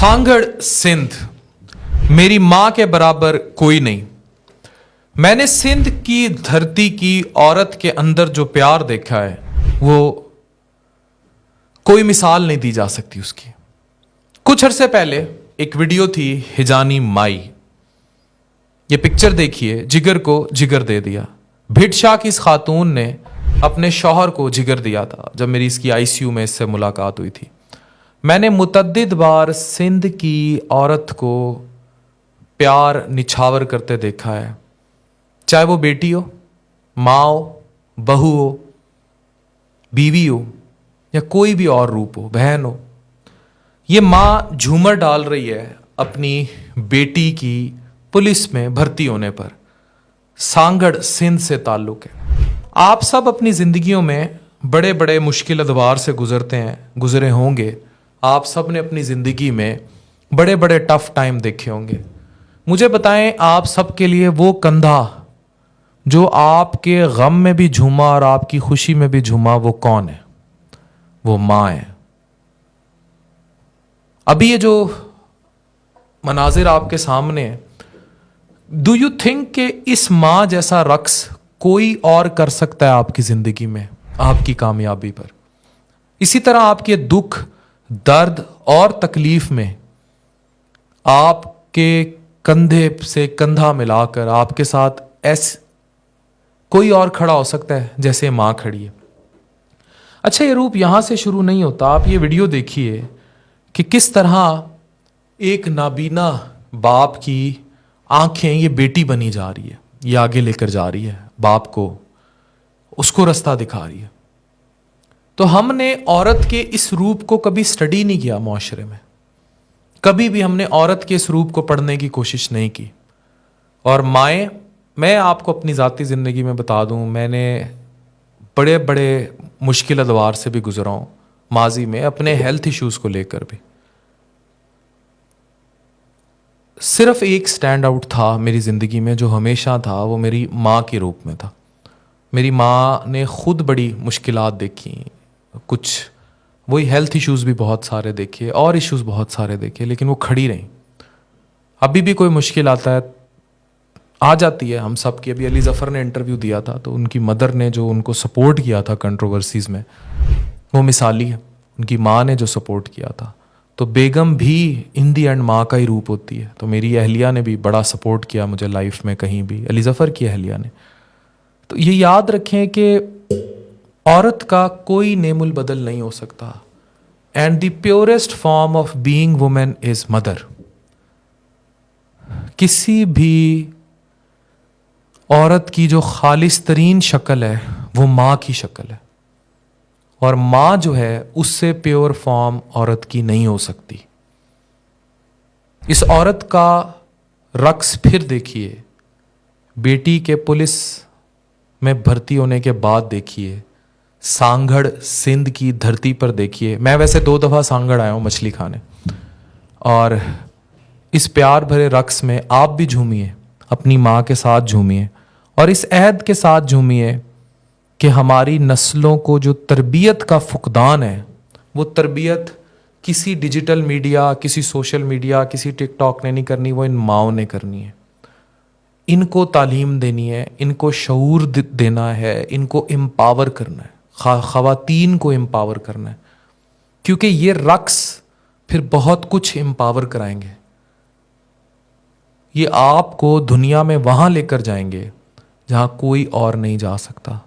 सांगड़ सिंध, मेरी मां के बराबर कोई नहीं। मैंने सिंध की धरती की औरत के अंदर जो प्यार देखा है वो कोई मिसाल नहीं दी जा सकती उसकी। कुछ अरसे पहले एक वीडियो थी हिजानी माई। ये पिक्चर देखिए, जिगर को जिगर दे दिया। भिट शाह की इस खातून ने अपने शौहर को जिगर दिया था जब मेरी इसकी आईसीयू में इससे मुलाकात हुई थी। मैंने मुतद्दिद बार सिंध की औरत को प्यार निछावर करते देखा है, चाहे वो बेटी हो, माँ हो, बहू हो, बीवी हो या कोई भी और रूप हो, बहन हो। ये माँ झूमर डाल रही है अपनी बेटी की पुलिस में भर्ती होने पर। सांगड़ सिंध से ताल्लुक है। आप सब अपनी जिंदगियों में बड़े बड़े मुश्किल अदवार से गुजरे होंगे। आप सब ने अपनी जिंदगी में बड़े बड़े टफ टाइम देखे होंगे। मुझे बताएं, आप सब के लिए वो कंधा जो आपके गम में भी झूमा और आपकी खुशी में भी झूमा, वो कौन है? वो माँ है। अभी ये जो मनाजिर आपके सामने है, डू यू थिंक कि इस माँ जैसा रक्स कोई और कर सकता है आपकी जिंदगी में, आपकी कामयाबी पर? इसी तरह आपके दुख, दर्द और तकलीफ में आपके कंधे से कंधा मिलाकर आपके साथ ऐसे कोई और खड़ा हो सकता है जैसे माँ खड़ी है। अच्छा, ये रूप यहां से शुरू नहीं होता। आप ये वीडियो देखिए कि किस तरह एक नाबीना बाप की आंखें ये बेटी बनी जा रही है, ये आगे लेकर जा रही है बाप को, उसको रास्ता दिखा रही है। तो हमने औरत के इस रूप को कभी स्टडी नहीं किया मुआशरे में, कभी भी हमने औरत के इस रूप को पढ़ने की कोशिश नहीं की। और माएँ, मैं आपको अपनी ज़ाती ज़िंदगी में बता दूं, मैंने बड़े बड़े मुश्किल अदवार से भी गुजरा हूँ माजी में, अपने हेल्थ इश्यूज़ को लेकर भी। सिर्फ एक स्टैंड आउट था मेरी ज़िंदगी में जो हमेशा था, वो मेरी माँ के रूप में था। मेरी माँ ने खुद बड़ी मुश्किलात देखी, कुछ वही हेल्थ इश्यूज़ भी बहुत सारे देखे और इश्यूज़ बहुत सारे देखे, लेकिन वो खड़ी रहीं। अभी भी कोई मुश्किल आता है, आ जाती है हम सब की। अभी अली ज़फ़र ने इंटरव्यू दिया था तो उनकी मदर ने जो उनको सपोर्ट किया था कंट्रोवर्सीज़ में, वो मिसाली है। उनकी माँ ने जो सपोर्ट किया था, तो बेगम भी इन दी एंड माँ का ही रूप होती है। तो मेरी अहलिया ने भी बड़ा सपोर्ट किया मुझे लाइफ में, कहीं भी अली ज़फ़र की अहलिया ने। तो ये याद रखें कि औरत का कोई नेमुल बदल नहीं हो सकता। And the purest form of being women is mother. किसी भी औरत की जो खालिस तरीन शक्ल है वो माँ की शक्ल है, और माँ जो है उससे प्योर फॉर्म औरत की नहीं हो सकती। इस औरत का रक्स फिर देखिए, बेटी के पुलिस में भर्ती होने के बाद देखिए, सांगड़ सिंध की धरती पर देखिए। मैं वैसे 2 दफ़ा सांगड़ आया हूँ मछली खाने, और इस प्यार भरे रक्स में आप भी झूमिए, अपनी माँ के साथ झूमिए, और इस अहद के साथ झूमिए कि हमारी नस्लों को जो तरबियत का फुकदान है, वो तरबियत किसी डिजिटल मीडिया, किसी सोशल मीडिया, किसी टिकटॉक ने नहीं करनी, वो इन माँओं ने करनी है। इनको तालीम देनी है, इनको शऊर देना है, इनको एम्पावर करना है, ख़वातीन को एम्पावर करना है, क्योंकि ये रक्स फिर बहुत कुछ एम्पावर कराएंगे। ये आपको दुनिया में वहाँ लेकर जाएंगे जहाँ कोई और नहीं जा सकता।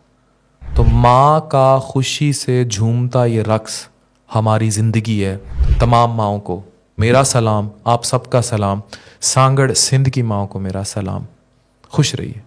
तो माँ का खुशी से झूमता ये रक्स हमारी ज़िंदगी है। तमाम माँओं को मेरा सलाम, आप सबका सलाम, सांगड़ सिंध की माँओं को मेरा सलाम। खुश रहिए।